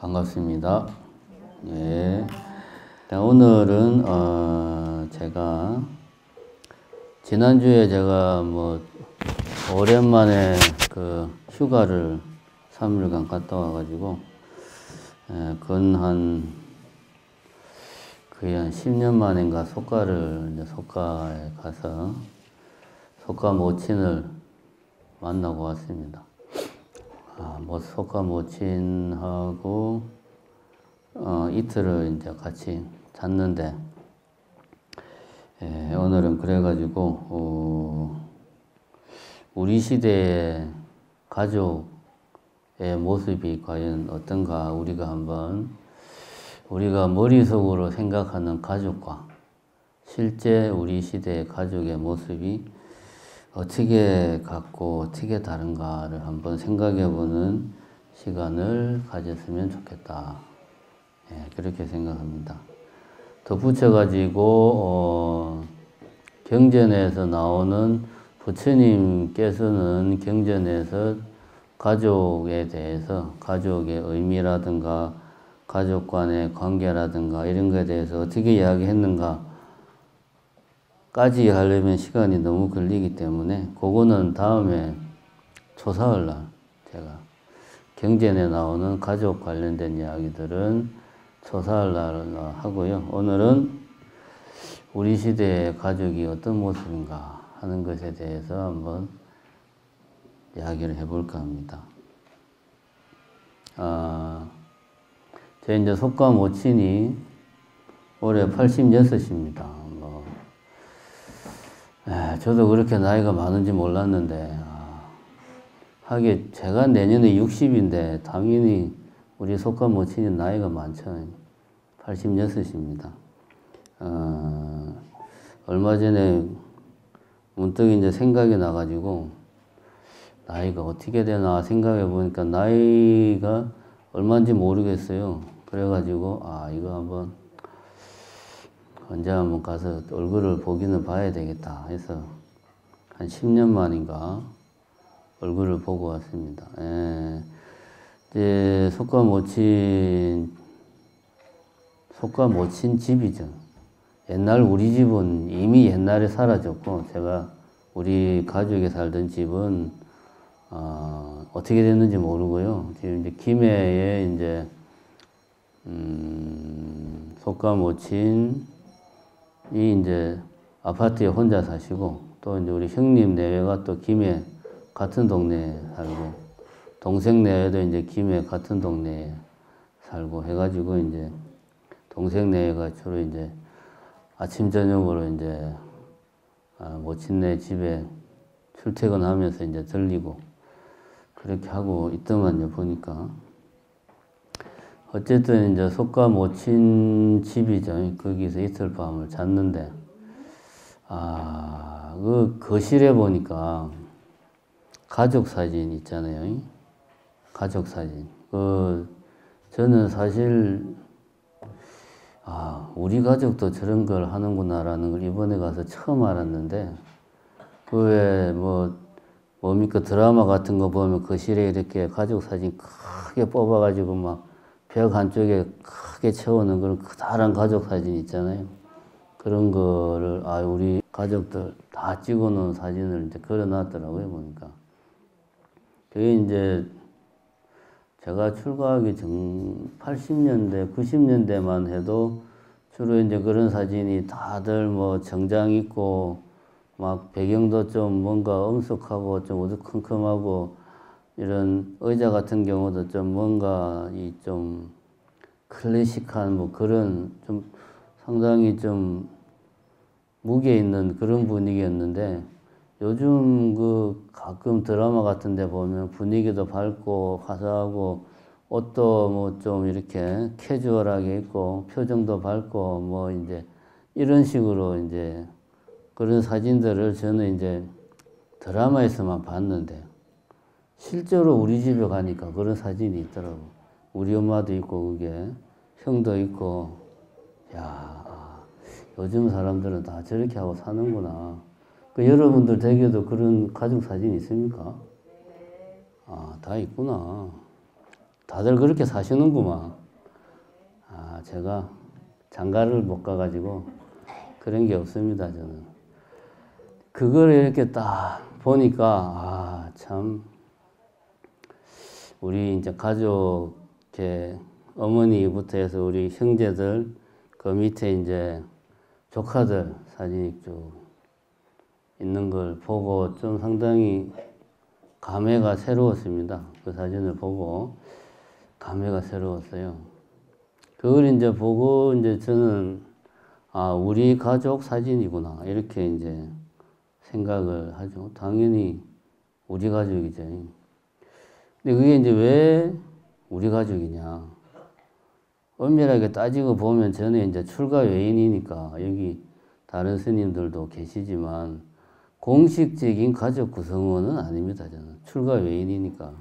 반갑습니다. 예. 오늘은 제가 지난주에 제가 오랜만에 그 휴가를 3일간 갔다 와가지고 거의 한 10년 만인가 속가에 가서 속가 모친을 만나고 왔습니다. 속가 모친하고 이틀을 이제 같이 잤는데, 오늘은 그래가지고 우리 시대의 가족의 모습이 과연 어떤가, 우리가 머릿속으로 생각하는 가족과 실제 우리 시대의 가족의 모습이 어떻게 같고 어떻게 다른가를 한번 생각해보는 시간을 가졌으면 좋겠다. 그렇게 생각합니다. 덧붙여가지고 경전에서 나오는 부처님께서는 경전에서 가족에 대해서, 가족의 의미라든가 가족 간의 관계라든가 이런 것에 대해서 어떻게 이야기했는가 까지 하려면 시간이 너무 걸리기 때문에 그거는 다음에 초사흘날 제가 경전에 나오는 가족 관련된 이야기들은 초사흘날 하고요. 오늘은 우리 시대의 가족이 어떤 모습인가 하는 것에 대해서 한번 이야기를 해볼까 합니다. 제 이제 속가 모친이 올해 86입니다. 저도 그렇게 나이가 많은지 몰랐는데, 하긴 제가 내년에 60인데 당연히 우리 속가 모친이 나이가 많죠. 86입니다. 얼마 전에 문득 이제 생각이 나가지고 나이가 어떻게 되나 생각해 보니까 나이가 얼마인지 모르겠어요. 그래가지고 이거 언제 한번 가서 얼굴을 보기는 봐야 되겠다 해서 한 10년 만인가 얼굴을 보고 왔습니다. 이제 속가 모친 집이죠. 옛날 우리 집은 이미 옛날에 사라졌고, 제가 우리 가족이 살던 집은 어떻게 됐는지 모르고요. 지금 이제 김해에 이제 속가 모친 이 이제 아파트에 혼자 사시고, 또 이제 우리 형님 내외가 또 김해 같은 동네에 살고, 동생 내외도 이제 김해 같은 동네에 살고 해가지고, 이제 동생 내외가 주로 이제 아침 저녁으로 이제 모친네 집에 출퇴근하면서 이제 들리고 그렇게 하고 있더만요, 보니까. 어쨌든 이제 속가 모친 집이죠. 거기서 이틀 밤을 잤는데, 그 거실에 보니까 가족 사진 있잖아요. 가족 사진. 저는 사실 우리 가족도 저런 걸 하는구나라는 걸 이번에 가서 처음 알았는데, 뭡니까 드라마 같은 거 보면 거실에 이렇게 가족 사진 크게 뽑아가지고 막 벽 한쪽에 크게 채우는 그런 커다란 가족 사진 있잖아요. 그런 거를 우리 가족들 다 찍어놓은 사진을 이제 걸어놨더라고요, 보니까. 그게 이제 제가 출가하기 전 80년대, 90년대만 해도 주로 이제 그런 사진이 다들 정장 입고 막 배경도 좀 뭔가 엄숙하고 좀 어두컴컴하고, 이런 의자 같은 경우도 좀 뭔가 좀 클래식한 그런 좀 상당히 좀 무게 있는 그런 분위기였는데, 요즘 가끔 드라마 같은 데 보면 분위기도 밝고 화사하고 옷도 좀 이렇게 캐주얼하게 입고 표정도 밝고 이제 이런 식으로 이제 그런 사진들을 저는 이제 드라마에서만 봤는데, 실제로 우리 집에 가니까 그런 사진이 있더라고. 우리 엄마도 있고, 그게 형도 있고, 요즘 사람들은 다 저렇게 하고 사는구나. 여러분들 댁에도 그런 가족 사진 있습니까? 다 있구나. 다들 그렇게 사시는구만. 아, 제가 장가를 못 가가지고 그런 게 없습니다, 저는. 그걸 이렇게 딱 보니까, 아, 참, 우리 이제 가족, 제 어머니부터 해서 우리 형제들, 그 밑에 이제 조카들 사진이 쭉 있는 걸 보고 좀 상당히 감회가 새로웠습니다. 그 사진을 보고 감회가 새로웠어요. 그걸 이제 보고 이제 저는 아, 우리 가족 사진이구나 이렇게 이제 생각을 하죠. 당연히 우리 가족이죠. 근데 그게 이제 왜 우리 가족이냐? 엄밀하게 따지고 보면 저는 이제 출가 외인이니까 여기 다른 스님들도 계시지만 공식적인 가족 구성원은 아닙니다. 저는 출가 외인이니까.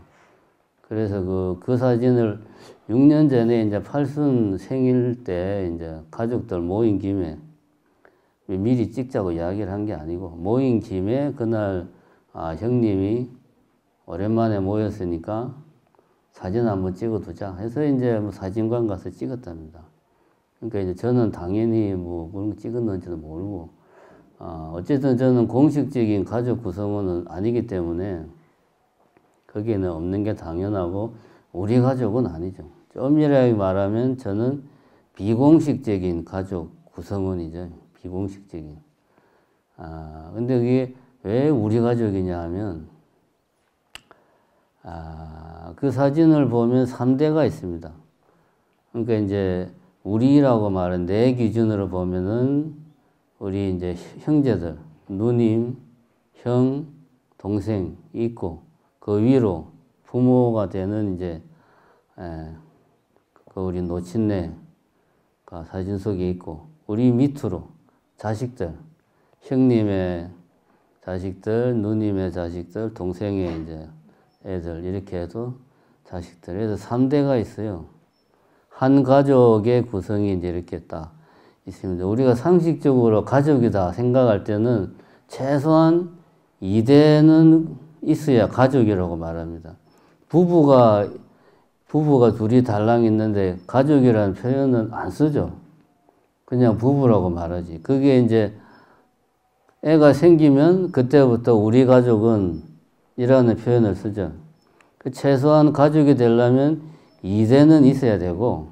그래서 그 사진을 6년 전에 이제 팔순 생일 때 이제 가족들 모인 김에 미리 찍자고 이야기를 한 게 아니고 모인 김에 그날 아, 형님이 오랜만에 모였으니까 사진 한번 찍어두자 해서 이제 뭐 사진관 가서 찍었답니다. 그러니까 이제 저는 당연히 뭐 그런 거 찍었는지도 모르고 어쨌든 저는 공식적인 가족 구성원은 아니기 때문에 거기에는 없는 게 당연하고 우리 가족은 아니죠. 엄밀하게 말하면 저는 비공식적인 가족 구성원이죠. 비공식적인. 근데 그게 왜 우리 가족이냐 하면 그 사진을 보면 3대가 있습니다. 그러니까 이제 우리라고 말은 내 기준으로 보면은 우리 이제 형제들, 누님, 형, 동생 있고 그 위로 부모가 되는 이제 그 우리 노친네가 사진 속에 있고 우리 밑으로 자식들, 형님의 자식들, 누님의 자식들, 동생의 이제 애들 이렇게 해도 자식들 해서 3대가 있어요. 한 가족의 구성이 이제 이렇게 딱 있습니다. 우리가 상식적으로 가족이다 생각할 때는 최소한 2대는 있어야 가족이라고 말합니다. 부부가 둘이 달랑 있는데 가족이라는 표현은 안 쓰죠. 그냥 부부라고 말하지. 그게 이제 애가 생기면 그때부터 우리 가족은 이라는 표현을 쓰죠. 최소한 가족이 되려면 2대는 있어야 되고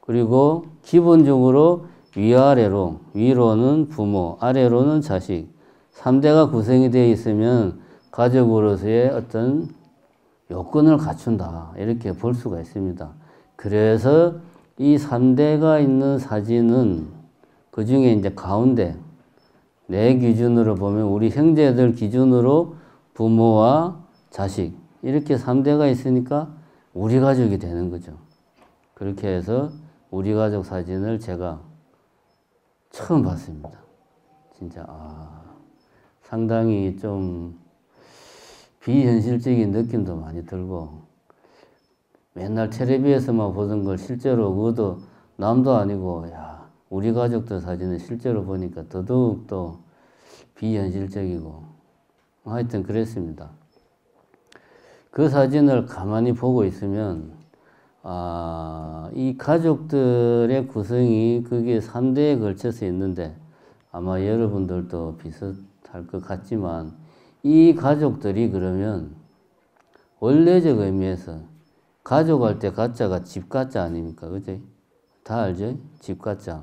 그리고 기본적으로 위아래로 위로는 부모, 아래로는 자식 3대가 구성이 되어 있으면 가족으로서의 어떤 요건을 갖춘다 이렇게 볼 수가 있습니다. 그래서 이 3대가 있는 사진은 그 중에 이제 가운데 내 기준으로 보면 우리 형제들 기준으로 부모와 자식 이렇게 3대가 있으니까 우리 가족이 되는 거죠. 그렇게 해서 우리 가족 사진을 제가 처음 봤습니다. 진짜 상당히 좀 비현실적인 느낌도 많이 들고 맨날 텔레비에서만 보던 걸 실제로 그것도 남도 아니고 야 우리 가족들 사진을 실제로 보니까 더더욱 또 비현실적이고 하여튼 그랬습니다. 그 사진을 가만히 보고 있으면 이 가족들의 구성이 그게 3대에 걸쳐서 있는데 아마 여러분들도 비슷할 것 같지만 이 가족들이 그러면 원래적 의미에서 가족할 때 가짜가 집가짜 아닙니까? 그죠? 다 알죠? 집가짜.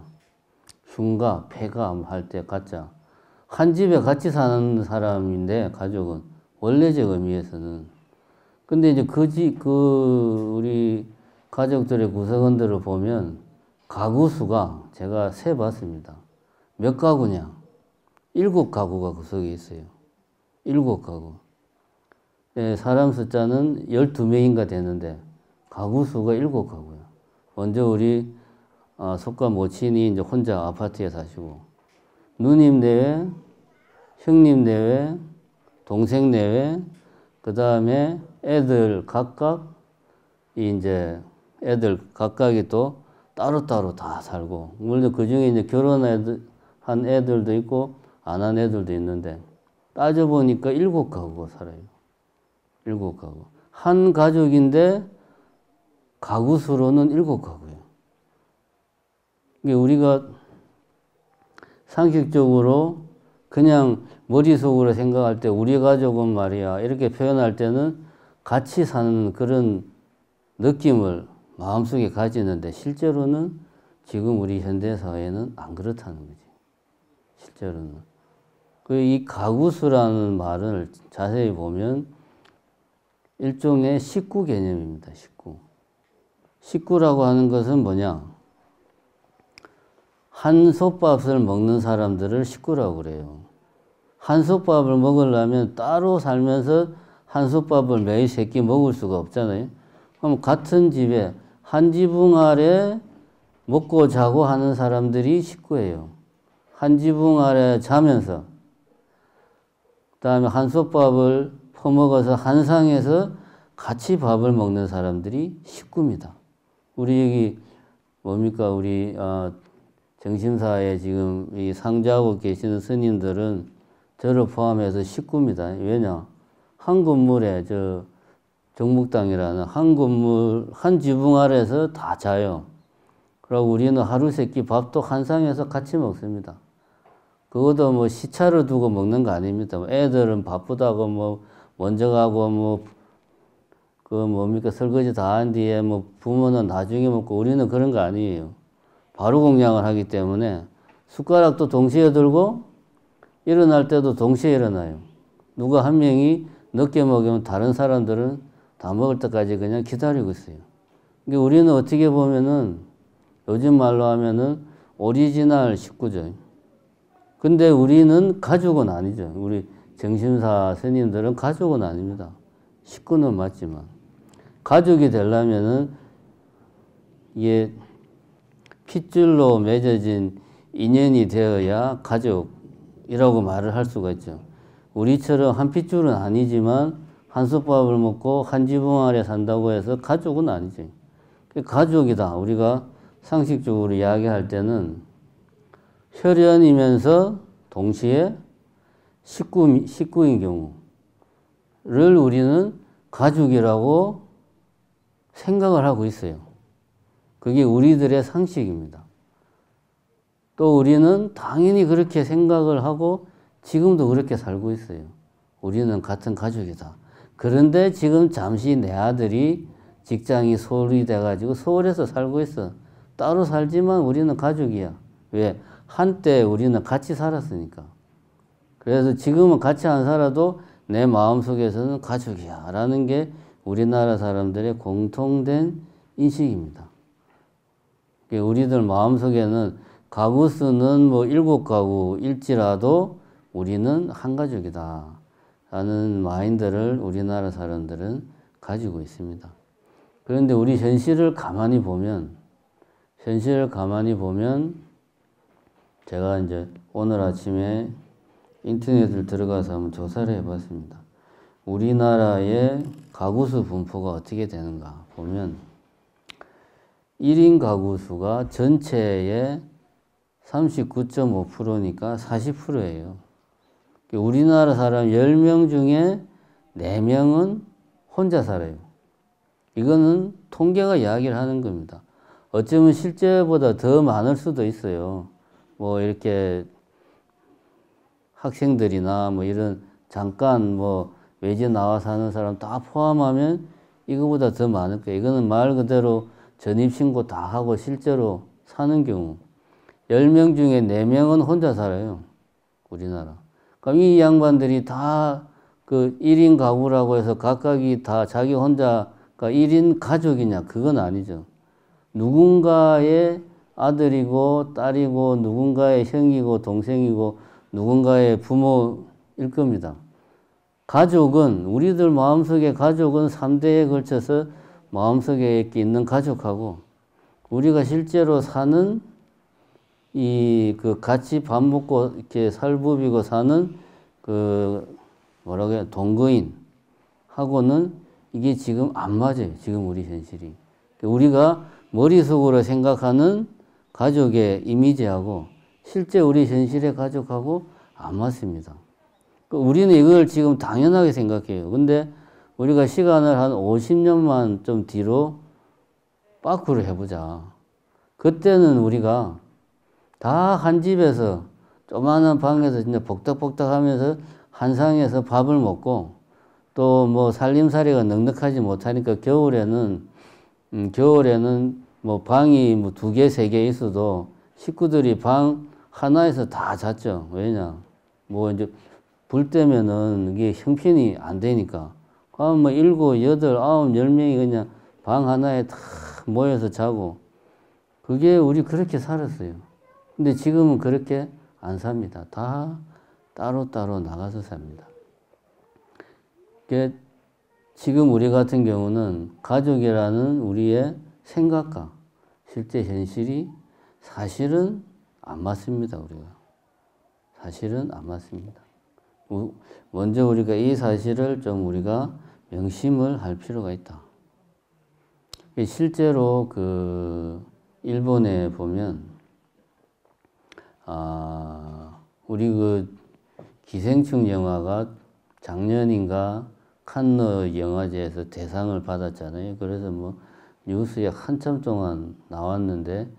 흉가, 폐가 할 때 가짜. 한 집에 같이 사는 사람인데 가족은 원래적 의미에서는 근데 이제 우리 가족들의 구성원들을 보면 가구 수가 제가 세봤습니다. 몇 가구냐? 7가구가 구석에 있어요. 7가구. 사람 숫자는 12명인가 되는데 가구 수가 7가구예요. 먼저 우리 속가 모친이 이제 혼자 아파트에 사시고 누님 내외, 형님 내외, 동생 내외, 그 다음에 애들 각각 애들 각각이 또 따로따로 다 살고 물론 그 중에 이제 결혼한 애들도 있고 안 한 애들도 있는데 따져보니까 7가구가 살아요. 7가구. 한 가족인데 가구 수로는 7가구예요. 우리가 상식적으로 그냥 머릿속으로 생각할 때 우리 가족은 말이야 이렇게 표현할 때는 같이 사는 그런 느낌을 마음속에 가지는데 실제로는 지금 우리 현대사회는 안 그렇다는 거지. 실제로는. 이 가구수라는 말을 자세히 보면 일종의 식구 개념입니다. 식구. 식구라고 하는 것은 뭐냐? 한솥밥을 먹는 사람들을 식구라고 그래요. 한솥밥을 먹으려면 따로 살면서 한솥밥을 매일 세끼 먹을 수가 없잖아요. 그럼 같은 집에 한 지붕 아래 먹고 자고 하는 사람들이 식구예요. 한 지붕 아래 자면서 그다음에 한솥밥을 퍼먹어서 한 상에서 같이 밥을 먹는 사람들이 식구입니다. 우리 여기 뭡니까? 우리 정신사에 지금 이 상주하고 계시는 스님들은 저를 포함해서 식구입니다. 왜냐? 한 건물에 정묵당이라는 한 건물 한 지붕 아래에서 다 자요. 그리고 우리는 하루 세끼 밥도 한 상에서 같이 먹습니다. 그것도 뭐 시차를 두고 먹는 거 아닙니다. 애들은 바쁘다고 뭐 먼저 가고 뭡니까 설거지 다 한 뒤에 뭐 부모는 나중에 먹고 우리는 그런 거 아니에요. 바로 공양을 하기 때문에 숟가락도 동시에 들고 일어날 때도 동시에 일어나요. 누가 한 명이 늦게 먹으면 다른 사람들은 다 먹을 때까지 그냥 기다리고 있어요. 그러니까 우리는 어떻게 보면은 요즘 말로 하면은 오리지널 식구죠. 근데 우리는 가족은 아니죠. 우리 정신사 스님들은 가족은 아닙니다. 식구는 맞지만 가족이 되려면은 이게 핏줄로 맺어진 인연이 되어야 가족이라고 말을 할 수가 있죠. 우리처럼 한 핏줄은 아니지만 한솥밥을 먹고 한 지붕 아래 산다고 해서 가족은 아니죠. 가족이다. 우리가 상식적으로 이야기할 때는 혈연이면서 동시에 식구인 경우를 우리는 가족이라고 생각을 하고 있어요. 그게 우리들의 상식입니다. 또 우리는 당연히 그렇게 생각을 하고 지금도 그렇게 살고 있어요. 우리는 같은 가족이다. 그런데 지금 잠시 내 아들이 직장이 서울이 돼가지고 서울에서 살고 있어. 따로 살지만 우리는 가족이야. 왜? 한때 우리는 같이 살았으니까. 그래서 지금은 같이 안 살아도 내 마음속에서는 가족이야 라는 게 우리나라 사람들의 공통된 인식입니다. 우리들 마음속에는 가구 수는 뭐 7가구일지라도 우리는 한 가족이다 라는 마인드를 우리나라 사람들은 가지고 있습니다. 그런데 우리 현실을 가만히 보면 제가 이제 오늘 아침에 인터넷을 들어가서 한번 조사를 해봤습니다. 우리나라의 가구수 분포가 어떻게 되는가 보면 1인 가구수가 전체의 39.5%니까 40%예요. 우리나라 사람 10명 중에 4명은 혼자 살아요. 이거는 통계가 이야기를 하는 겁니다. 어쩌면 실제보다 더 많을 수도 있어요. 뭐 이렇게 학생들이나 뭐 이런 잠깐 뭐 외지 나와 사는 사람 다 포함하면 이거보다 더 많을 거예요. 이거는 말 그대로 전입신고 다 하고 실제로 사는 경우 10명 중에 4명은 혼자 살아요. 우리나라. 그럼 이 양반들이 다 그 1인 가구라고 해서 각각이 다 자기 혼자가 1인 가족이냐? 그건 아니죠. 누군가의 아들이고 딸이고 누군가의 형이고 동생이고 누군가의 부모일 겁니다. 가족은 우리들 마음속에 가족은 3대에 걸쳐서 마음속에 있는 가족하고 우리가 실제로 사는 같이 밥 먹고 이렇게 살부비고 사는 동거인하고는 이게 지금 안 맞아요. 지금 우리 현실이. 우리가 머릿속으로 생각하는 가족의 이미지하고 실제 우리 현실의 가족하고 안 맞습니다. 우리는 이걸 지금 당연하게 생각해요. 근데 우리가 시간을 한 50년만 좀 뒤로 빠꾸로 해보자. 그때는 우리가 다 한 집에서 조그마한 방에서 진짜 복덕복덕 하면서 한 상에서 밥을 먹고 또 뭐 살림살이가 넉넉하지 못하니까 겨울에는 뭐 방이 뭐 2개, 3개 있어도 식구들이 방 하나에서 다 잤죠. 왜냐? 뭐 이제 불 때면은 이게 형편이 안 되니까. 그럼 뭐 7, 8, 9, 10명이 그냥 방 하나에 다 모여서 자고. 그게 우리 그렇게 살았어요. 근데 지금은 그렇게 안 삽니다. 다 따로따로 나가서 삽니다. 지금 우리 같은 경우는 가족이라는 우리의 생각과 실제 현실이 사실은 안 맞습니다. 우리가. 사실은 안 맞습니다. 먼저 우리가 이 사실을 좀 우리가 명심을 할 필요가 있다. 실제로 그 일본에 보면 우리 그 기생충 영화가 작년인가 칸느 영화제에서 대상을 받았잖아요. 그래서 뭐 뉴스에 한참 동안 나왔는데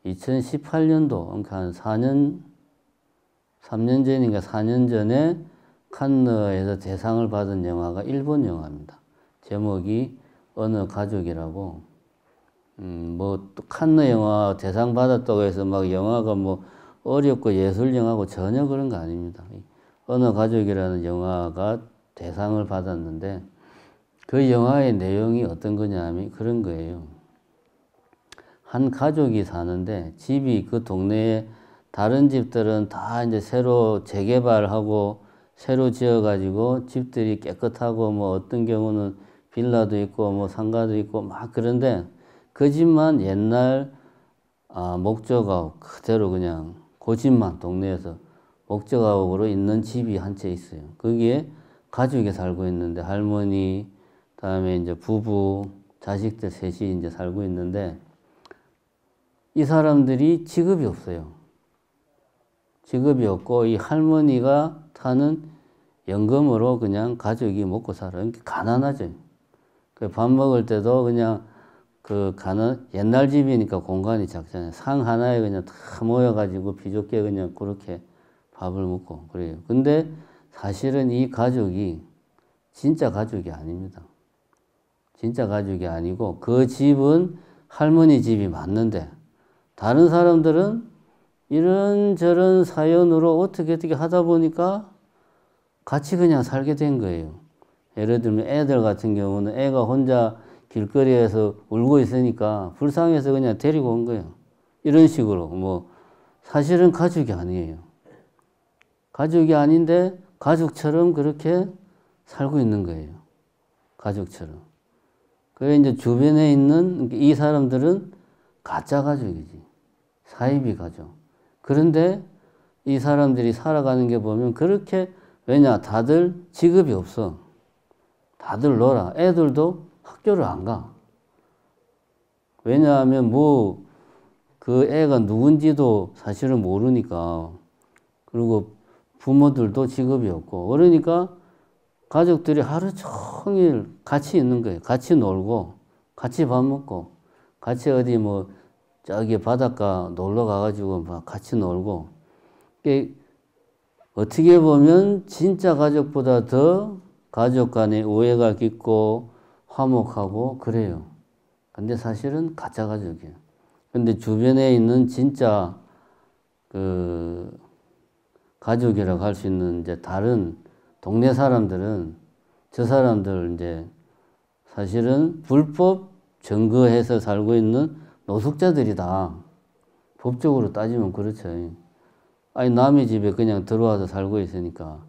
2018년도 그러니까 한 3년 전인가 4년 전에 칸느에서 대상을 받은 영화가 일본 영화입니다. 제목이 어느 가족이라고. 뭐 또 칸느 영화 대상 받았다고 해서 막 영화가 뭐 어렵고 예술 영화고 전혀 그런 거 아닙니다. 어느 가족이라는 영화가 대상을 받았는데 그 영화의 내용이 어떤 거냐 하면 그런 거예요. 한 가족이 사는데 집이 그 동네에 다른 집들은 다 이제 새로 재개발하고 새로 지어가지고 집들이 깨끗하고 뭐 어떤 경우는 빌라도 있고 뭐 상가도 있고 막 그런데 그 집만 옛날 목조가옥 그대로 그냥 그 집만 동네에서 목조가옥으로 있는 집이 한 채 있어요. 거기에 가족이 살고 있는데 할머니, 다음에 이제 부부, 자식들 셋이 이제 살고 있는데 이 사람들이 직업이 없어요. 직업이 없고 이 할머니가 타는 연금으로 그냥 가족이 먹고 살아요. 가난하죠. 밥 먹을 때도 그냥 옛날 집이니까 공간이 작잖아요. 상 하나에 그냥 다 모여가지고 비좁게 그냥 그렇게 밥을 먹고 그래요. 근데 사실은 이 가족이 진짜 가족이 아닙니다. 진짜 가족이 아니고 그 집은 할머니 집이 맞는데 다른 사람들은 이런저런 사연으로 어떻게 하다 보니까 같이 그냥 살게 된 거예요. 예를 들면 애들 같은 경우는 애가 혼자 길거리에서 울고 있으니까 불쌍해서 그냥 데리고 온 거예요. 이런 식으로 뭐 사실은 가족이 아니에요. 가족이 아닌데 가족처럼 그렇게 살고 있는 거예요. 가족처럼. 그래 이제 주변에 있는 이 사람들은 가짜 가족이지. 사이비 가족. 그런데 이 사람들이 살아가는 게 보면 그렇게 왜냐 다들 직업이 없어. 다들 놀아. 애들도 학교를 안 가. 왜냐하면 뭐 그 애가 누군지도 사실은 모르니까. 그리고 부모들도 직업이 없고. 그러니까 가족들이 하루 종일 같이 있는 거예요. 같이 놀고, 같이 밥 먹고, 같이 어디 뭐 저기 바닷가 놀러 가가지고 막 같이 놀고. 어떻게 보면 진짜 가족보다 더 가족 간에 우애가 깊고 화목하고 그래요. 근데 사실은 가짜 가족이에요. 근데 주변에 있는 진짜 그 가족이라고 할 수 있는 이제 다른 동네 사람들은 저 사람들 이제 사실은 불법 증거해서 살고 있는 노숙자들이다. 법적으로 따지면 그렇죠. 아니 남의 집에 그냥 들어와서 살고 있으니까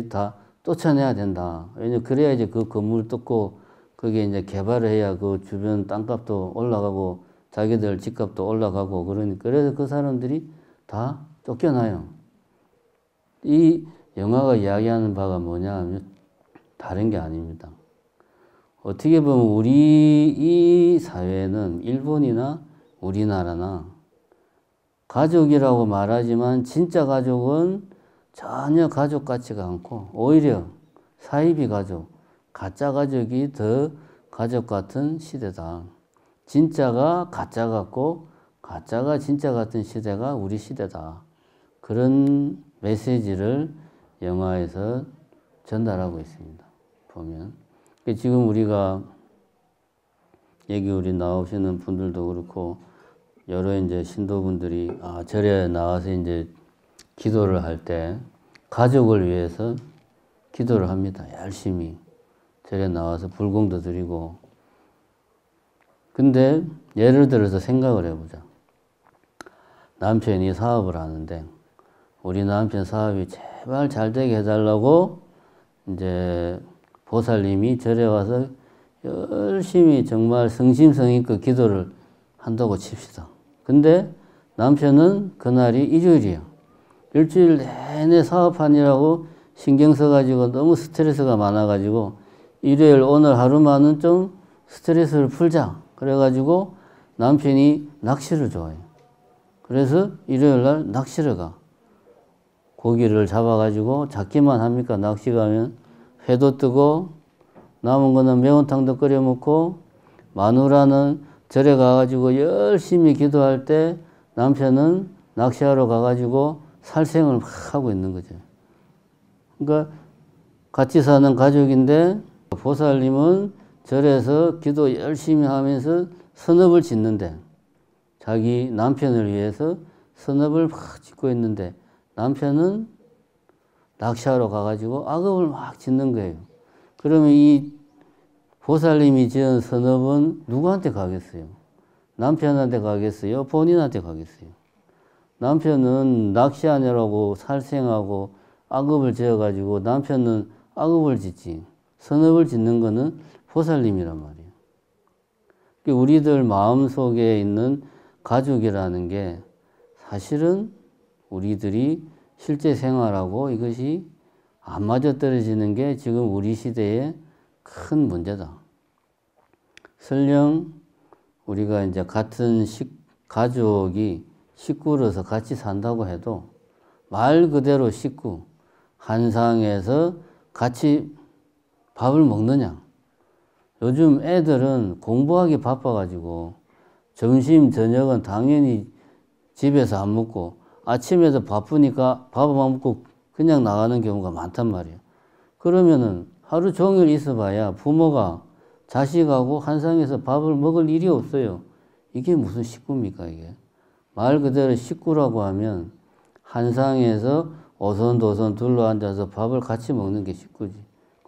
다 쫓아내야 된다. 왜냐면 그래야 이제 그 건물 뜯고 그게 이제 개발을 해야 그 주변 땅값도 올라가고 자기들 집값도 올라가고 그러니까 그래서 그 사람들이 다 쫓겨나요. 이 영화가 이야기하는 바가 뭐냐 하면 다른 게 아닙니다. 어떻게 보면 우리 이 사회는 일본이나 우리나라나 가족이라고 말하지만 진짜 가족은 전혀 가족 같지가 않고 오히려 사이비 가족, 가짜 가족이 더 가족 같은 시대다. 진짜가 가짜 같고 가짜가 진짜 같은 시대가 우리 시대다. 그런 메시지를 영화에서 전달하고 있습니다. 보면. 지금 우리가 여기 우리 나오시는 분들도 그렇고 여러 이제 신도분들이 절에 나와서 이제 기도를 할 때 가족을 위해서 기도를 합니다. 열심히 절에 나와서 불공도 드리고. 근데 예를 들어서 생각을 해보자. 남편이 사업을 하는데 우리 남편 사업이 제발 잘 되게 해달라고 이제 보살님이 절에 와서 열심히 정말 성심성의껏 기도를 한다고 칩시다. 근데 남편은 그날이 일요일이야. 일주일 내내 사업하느라고 신경 써가지고 너무 스트레스가 많아가지고 일요일 오늘 하루만은 좀 스트레스를 풀자. 그래가지고 남편이 낚시를 좋아해요. 그래서 일요일 날 낚시를 가. 고기를 잡아가지고 잡기만 합니까? 낚시 가면 회도 뜨고 남은 거는 매운탕도 끓여 먹고 마누라는 절에 가가지고 열심히 기도할 때 남편은 낚시하러 가가지고 살생을 막 하고 있는 거죠. 그러니까 같이 사는 가족인데 보살님은 절에서 기도 열심히 하면서 선업을 짓는데 자기 남편을 위해서 선업을 막 짓고 있는데 남편은 낚시하러 가가지고 악업을 막 짓는 거예요. 그러면 이 보살님이 지은 선업은 누구한테 가겠어요? 남편한테 가겠어요? 본인한테 가겠어요? 남편은 낚시하느라고 살생하고 악업을 지어가지고 남편은 악업을 짓지. 선업을 짓는 거는 보살님이란 말이에요. 우리들 마음속에 있는 가족이라는 게 사실은 우리들이 실제 생활하고 이것이 안 맞아떨어지는 게 지금 우리 시대의 큰 문제다. 설령 우리가 이제 같은 가족이 식구로서 같이 산다고 해도 말 그대로 식구, 한 상에서 같이 밥을 먹느냐. 요즘 애들은 공부하기 바빠가지고 점심, 저녁은 당연히 집에서 안 먹고 아침에도 바쁘니까 밥만 먹고 그냥 나가는 경우가 많단 말이에요. 그러면은 하루 종일 있어봐야 부모가 자식하고 한 상에서 밥을 먹을 일이 없어요. 이게 무슨 식구입니까, 이게? 말 그대로 식구라고 하면 한 상에서 오손도손 둘러앉아서 밥을 같이 먹는 게 식구지.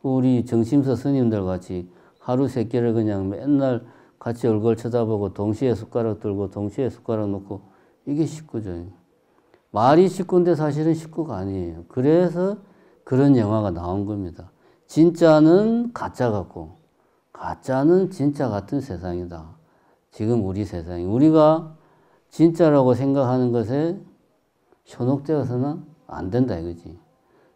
우리 정심서 스님들 같이 하루 세 끼를 그냥 맨날 같이 얼굴 쳐다보고 동시에 숟가락 들고 동시에 숟가락 놓고 이게 식구죠. 말이 식구인데 사실은 식구가 아니에요. 그래서 그런 영화가 나온 겁니다. 진짜는 가짜 같고 가짜는 진짜 같은 세상이다. 지금 우리 세상이. 우리가 진짜라고 생각하는 것에 현혹되어서는 안 된다 이거지.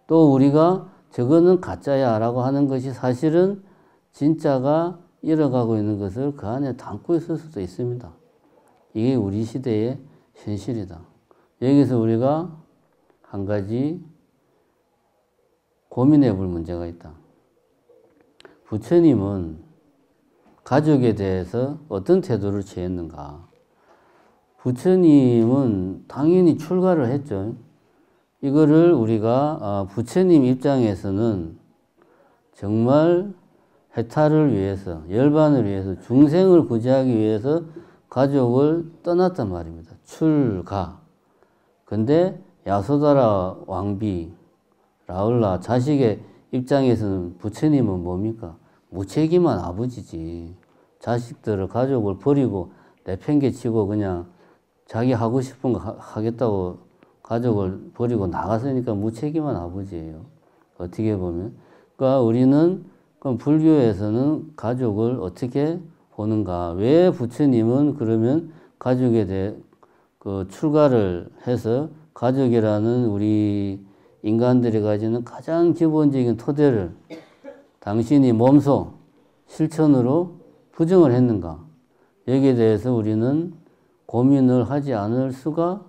또 우리가 저거는 가짜야 라고 하는 것이 사실은 진짜가 잃어가고 있는 것을 그 안에 담고 있을 수도 있습니다. 이게 우리 시대의 현실이다. 여기서 우리가 한 가지 고민해 볼 문제가 있다. 부처님은 가족에 대해서 어떤 태도를 취했는가? 부처님은 당연히 출가를 했죠. 이거를 우리가 부처님 입장에서는 정말 해탈을 위해서, 열반을 위해서, 중생을 구제하기 위해서 가족을 떠났단 말입니다. 출가. 근데 야소다라 왕비, 라울라 자식의 입장에서는 부처님은 뭡니까? 무책임한 아버지지. 자식들을, 가족을 버리고 내팽개치고 그냥 자기 하고 싶은 거 하겠다고 가족을 버리고 나갔으니까 무책임한 아버지예요. 어떻게 보면. 그러니까 우리는 그럼 불교에서는 가족을 어떻게 보는가? 왜 부처님은 그러면 가족에 대해 그 출가를 해서 가족이라는 우리 인간들이 가지는 가장 기본적인 토대를 당신이 몸소 실천으로 부정을 했는가? 여기에 대해서 우리는 고민을 하지 않을 수가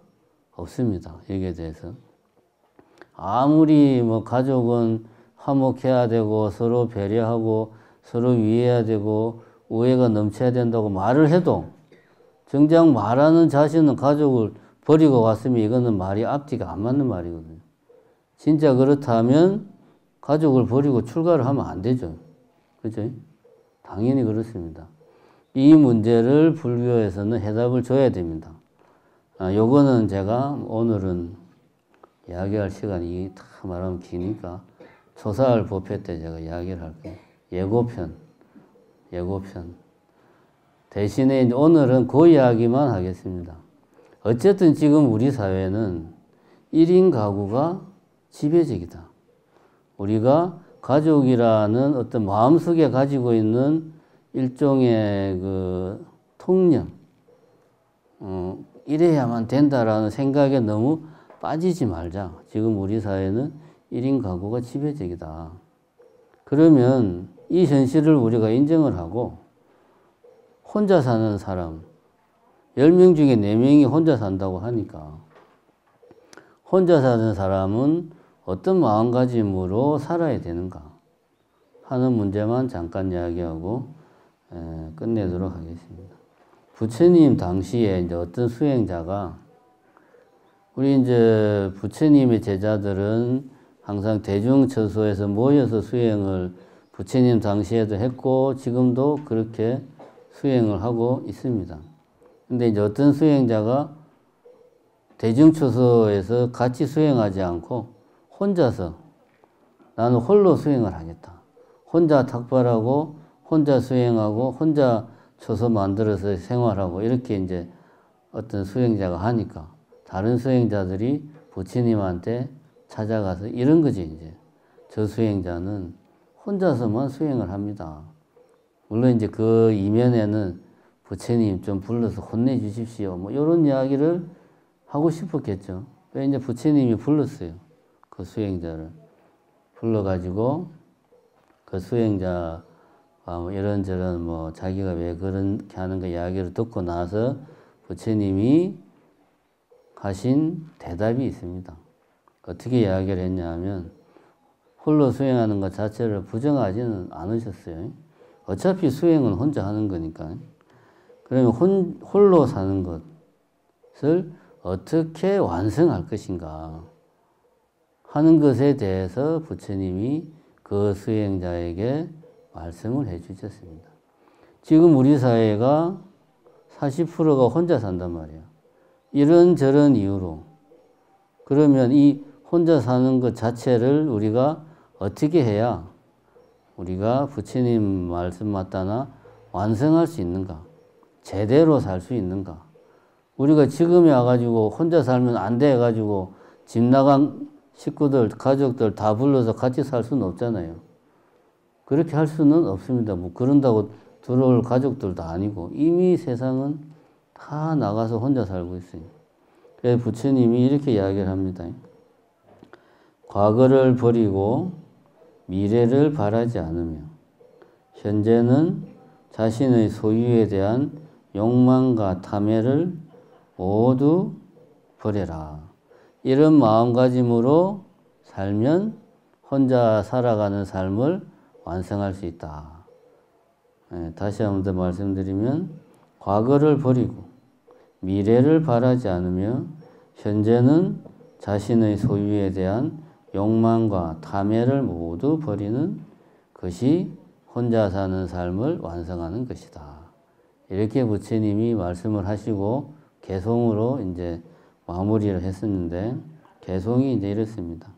없습니다. 여기에 대해서. 아무리 뭐 가족은 화목해야 되고 서로 배려하고 서로 위해야 되고 우애가 넘쳐야 된다고 말을 해도 정작 말하는 자신은 가족을 버리고 왔으면 이거는 말이 앞뒤가 안 맞는 말이거든요. 진짜 그렇다면 가족을 버리고 출가를 하면 안 되죠. 그죠? 당연히 그렇습니다. 이 문제를 불교에서는 해답을 줘야 됩니다. 요거는 제가 오늘은 이야기할 시간이 다 말하면 기니까 초사할 법회 때 제가 이야기를 할게요. 예고편. 대신에 이제 오늘은 그 이야기만 하겠습니다. 어쨌든 지금 우리 사회는 1인 가구가 지배적이다. 우리가 가족이라는 어떤 마음속에 가지고 있는 일종의 그 통념, 이래야만 된다라는 생각에 너무 빠지지 말자. 지금 우리 사회는 1인 가구가 지배적이다. 그러면 이 현실을 우리가 인정을 하고 혼자 사는 사람, 10명 중에 4명이 혼자 산다고 하니까 혼자 사는 사람은 어떤 마음가짐으로 살아야 되는가 하는 문제만 잠깐 이야기하고 끝내도록 하겠습니다. 부처님 당시에 이제 어떤 수행자가 우리 이제 부처님의 제자들은 항상 대중처소에서 모여서 수행을 부처님 당시에도 했고 지금도 그렇게 수행을 하고 있습니다. 근데 이제 어떤 수행자가 대중처소에서 같이 수행하지 않고 혼자서 나는 홀로 수행을 하겠다. 혼자 탁발하고 혼자 수행하고 혼자 처소 만들어서 생활하고 이렇게 이제 어떤 수행자가 하니까 다른 수행자들이 부처님한테 찾아가서 이런 거지 이제 저 수행자는 혼자서만 수행을 합니다. 물론 이제 그 이면에는 부처님 좀 불러서 혼내주십시오. 뭐 이런 이야기를 하고 싶었겠죠. 왜 이제 부처님이 불렀어요. 그 수행자를 불러가지고 그 수행자가 뭐 이런저런 뭐 자기가 왜 그렇게 하는가 이야기를 듣고 나서 부처님이 하신 대답이 있습니다. 어떻게 이야기를 했냐면 홀로 수행하는 것 자체를 부정하지는 않으셨어요. 어차피 수행은 혼자 하는 거니까. 그러면 홀로 사는 것을 어떻게 완성할 것인가 하는 것에 대해서 부처님이 그 수행자에게 말씀을 해 주셨습니다. 지금 우리 사회가 40%가 혼자 산단 말이에요. 이런저런 이유로. 그러면 이 혼자 사는 것 자체를 우리가 어떻게 해야 우리가 부처님 말씀 맞다나 완성할 수 있는가? 제대로 살 수 있는가? 우리가 지금에 와가지고 혼자 살면 안 돼 가지고 집 나간 식구들, 가족들 다 불러서 같이 살 수는 없잖아요. 그렇게 할 수는 없습니다. 뭐 그런다고 들어올 가족들도 아니고 이미 세상은 다 나가서 혼자 살고 있어요. 그래서 부처님이 이렇게 이야기를 합니다. 과거를 버리고 미래를 바라지 않으며 현재는 자신의 소유에 대한 욕망과 탐해를 모두 버려라. 이런 마음가짐으로 살면 혼자 살아가는 삶을 완성할 수 있다. 다시 한 번 더 말씀드리면 과거를 버리고 미래를 바라지 않으며 현재는 자신의 소유에 대한 욕망과 탐해를 모두 버리는 것이 혼자 사는 삶을 완성하는 것이다. 이렇게 부처님이 말씀을 하시고 개송으로 이제 마무리를 했었는데 개송이 이제 이렇습니다.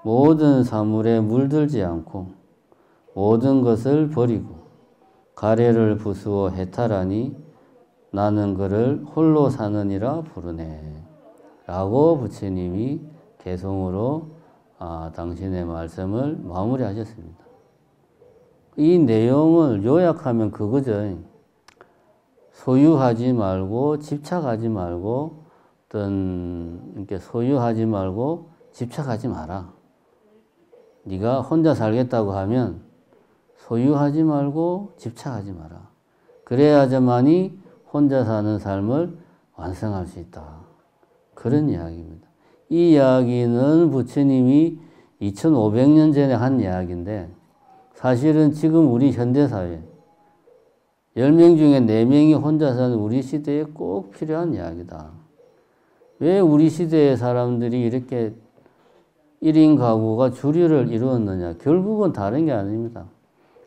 모든 사물에 물들지 않고 모든 것을 버리고 가래를 부수어 해탈하니 나는 그를 홀로 사느니라 부르네. 라고 부처님이 개송으로 당신의 말씀을 마무리하셨습니다. 이 내용을 요약하면 그거죠. 소유하지 말고 집착하지 말고 어떤 이렇게 소유하지 말고 집착하지 마라. 네가 혼자 살겠다고 하면 소유하지 말고 집착하지 마라. 그래야지만이 혼자 사는 삶을 완성할 수 있다. 그런 이야기입니다. 이 이야기는 부처님이 2500년 전에 한 이야기인데 사실은 지금 우리 현대사회 10명 중에 4명이 혼자 사는 우리 시대에 꼭 필요한 이야기다. 왜 우리 시대의 사람들이 이렇게 1인 가구가 주류를 이루었느냐? 결국은 다른 게 아닙니다.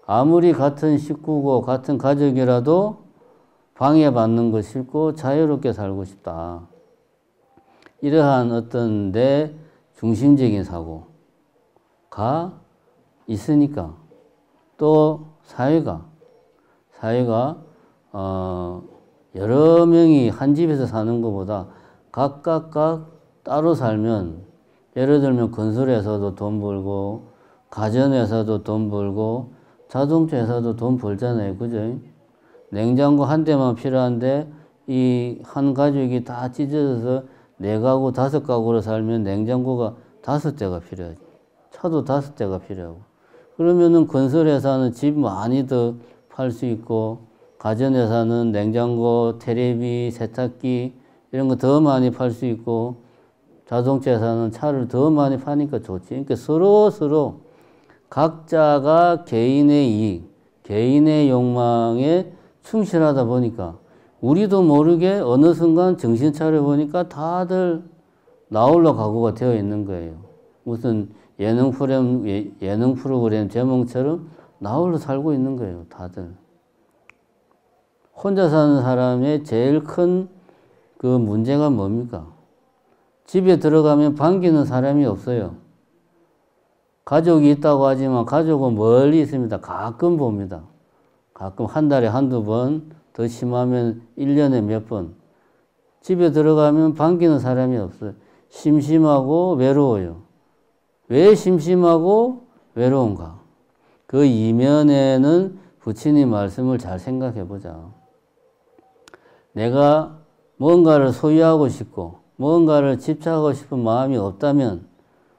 아무리 같은 식구고 같은 가족이라도 방해받는 거 싫고 자유롭게 살고 싶다. 이러한 어떤 내 중심적인 사고가 있으니까 또 사회가 여러 명이 한 집에서 사는 것보다 각각 따로 살면, 예를 들면 건설회사도 돈 벌고 가전회사도 돈 벌고 자동차 회사도 돈 벌잖아요. 그죠? 냉장고 한 대만 필요한데 이 한 가족이 다 찢어져서 4가구 5가구로 살면 냉장고가 5대가 필요하죠. 차도 5대가 필요하고. 그러면은 건설회사는 집 많이 더 팔 수 있고, 가전회사는 냉장고, 테레비, 세탁기 이런 거 더 많이 팔 수 있고, 자동차 회사는 차를 더 많이 파니까 좋지. 그러니까 서로 각자가 개인의 이익, 개인의 욕망에 충실하다 보니까 우리도 모르게 어느 순간 정신 차려보니까 다들 나홀로 가구가 되어 있는 거예요. 무슨 예능 프로그램 제목처럼 나홀로 살고 있는 거예요, 다들. 혼자 사는 사람의 제일 큰 그 문제가 뭡니까? 집에 들어가면 반기는 사람이 없어요. 가족이 있다고 하지만 가족은 멀리 있습니다. 가끔 봅니다. 가끔 한 달에 한두 번, 더 심하면 1년에 몇 번. 집에 들어가면 반기는 사람이 없어요. 심심하고 외로워요. 왜 심심하고 외로운가? 그 이면에는 부처님 말씀을 잘 생각해 보자. 내가 뭔가를 소유하고 싶고 뭔가를 집착하고 싶은 마음이 없다면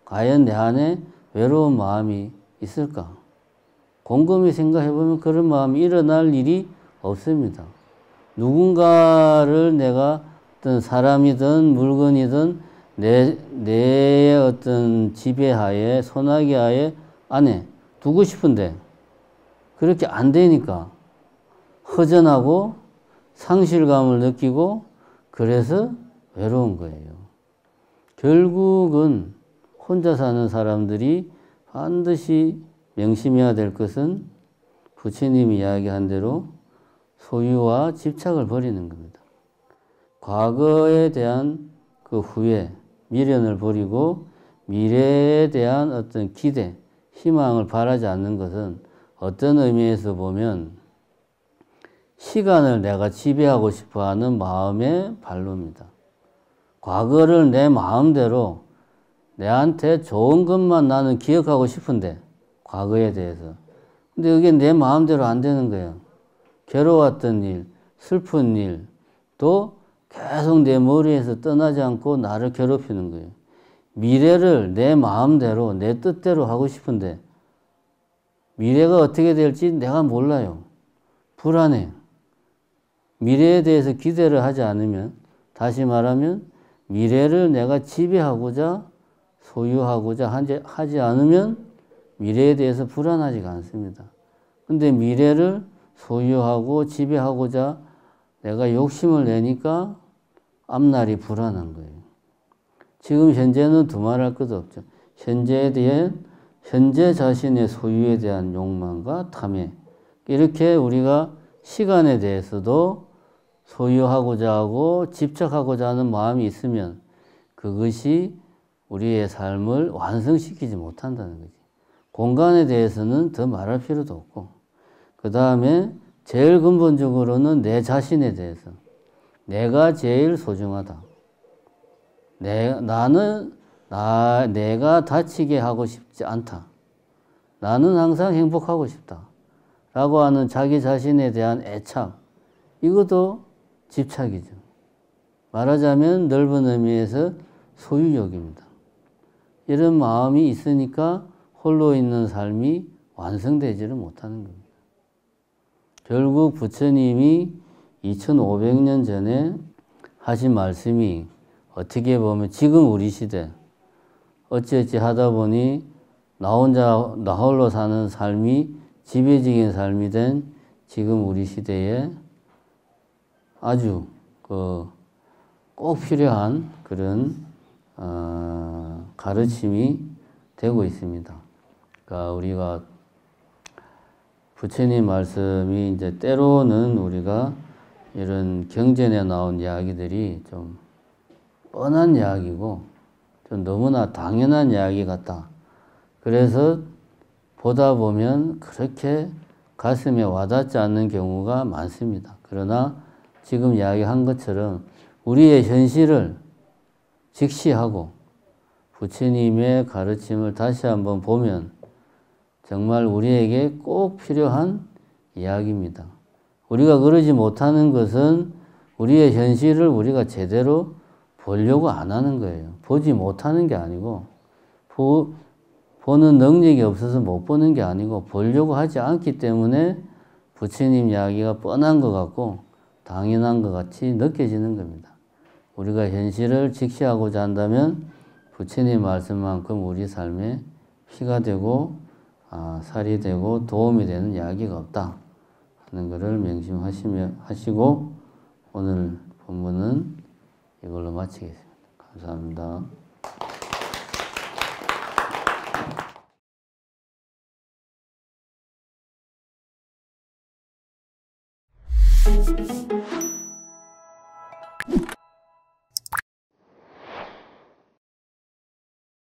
과연 내 안에 외로운 마음이 있을까? 곰곰이 생각해 보면 그런 마음이 일어날 일이 없습니다. 누군가를 내가 어떤 사람이든 물건이든 내 어떤 지배하에, 손아귀하에 안에 두고 싶은데 그렇게 안 되니까 허전하고 상실감을 느끼고 그래서 외로운 거예요. 결국은 혼자 사는 사람들이 반드시 명심해야 될 것은 부처님이 이야기한 대로 소유와 집착을 버리는 겁니다. 과거에 대한 그 후회, 미련을 버리고 미래에 대한 어떤 기대, 희망을 바라지 않는 것은 어떤 의미에서 보면 시간을 내가 지배하고 싶어하는 마음의 발로입니다. 과거를 내 마음대로 내한테 좋은 것만 나는 기억하고 싶은데 과거에 대해서. 근데 그게 내 마음대로 안 되는 거예요. 괴로웠던 일, 슬픈 일도 계속 내 머리에서 떠나지 않고 나를 괴롭히는 거예요. 미래를 내 마음대로, 내 뜻대로 하고 싶은데 미래가 어떻게 될지 내가 몰라요. 불안해요. 미래에 대해서 기대를 하지 않으면, 다시 말하면 미래를 내가 지배하고자 소유하고자 하지 않으면 미래에 대해서 불안하지가 않습니다. 근데 미래를 소유하고 지배하고자 내가 욕심을 내니까 앞날이 불안한 거예요. 지금 현재는 두말할 것도 없죠. 현재에 대한, 현재 자신의 소유에 대한 욕망과 탐욕. 이렇게 우리가 시간에 대해서도 소유하고자 하고 집착하고자 하는 마음이 있으면 그것이 우리의 삶을 완성시키지 못한다는 거지. 공간에 대해서는 더 말할 필요도 없고, 그 다음에 제일 근본적으로는 내 자신에 대해서 내가 제일 소중하다. 내가 다치게 하고 싶지 않다. 나는 항상 행복하고 싶다. 라고 하는 자기 자신에 대한 애착, 이것도 집착이죠. 말하자면 넓은 의미에서 소유욕입니다. 이런 마음이 있으니까 홀로 있는 삶이 완성되지를 못하는 겁니다. 결국 부처님이 2500년 전에 하신 말씀이 어떻게 보면 지금 우리 시대 어찌어찌 하다 보니 나 홀로 사는 삶이 지배적인 삶이 된 지금 우리 시대에 아주 꼭 필요한 그런 가르침이 되고 있습니다. 그러니까 우리가 부처님 말씀이 이제 때로는 우리가 이런 경전에 나온 이야기들이 좀 뻔한 이야기고 좀 너무나 당연한 이야기 같다. 그래서 보다 보면 그렇게 가슴에 와닿지 않는 경우가 많습니다. 그러나 지금 이야기한 것처럼 우리의 현실을 직시하고 부처님의 가르침을 다시 한번 보면 정말 우리에게 꼭 필요한 이야기입니다. 우리가 그러지 못하는 것은 우리의 현실을 우리가 제대로 보려고 안 하는 거예요. 보지 못하는 게 아니고 보는 능력이 없어서 못 보는 게 아니고 보려고 하지 않기 때문에 부처님 이야기가 뻔한 것 같고 당연한 것 같이 느껴지는 겁니다. 우리가 현실을 직시하고자 한다면 부처님 말씀만큼 우리 삶에 피가 되고 살이 되고 도움이 되는 이야기가 없다 하는 것을 명심하시고 오늘 본문은 이걸로 마치겠습니다. 감사합니다.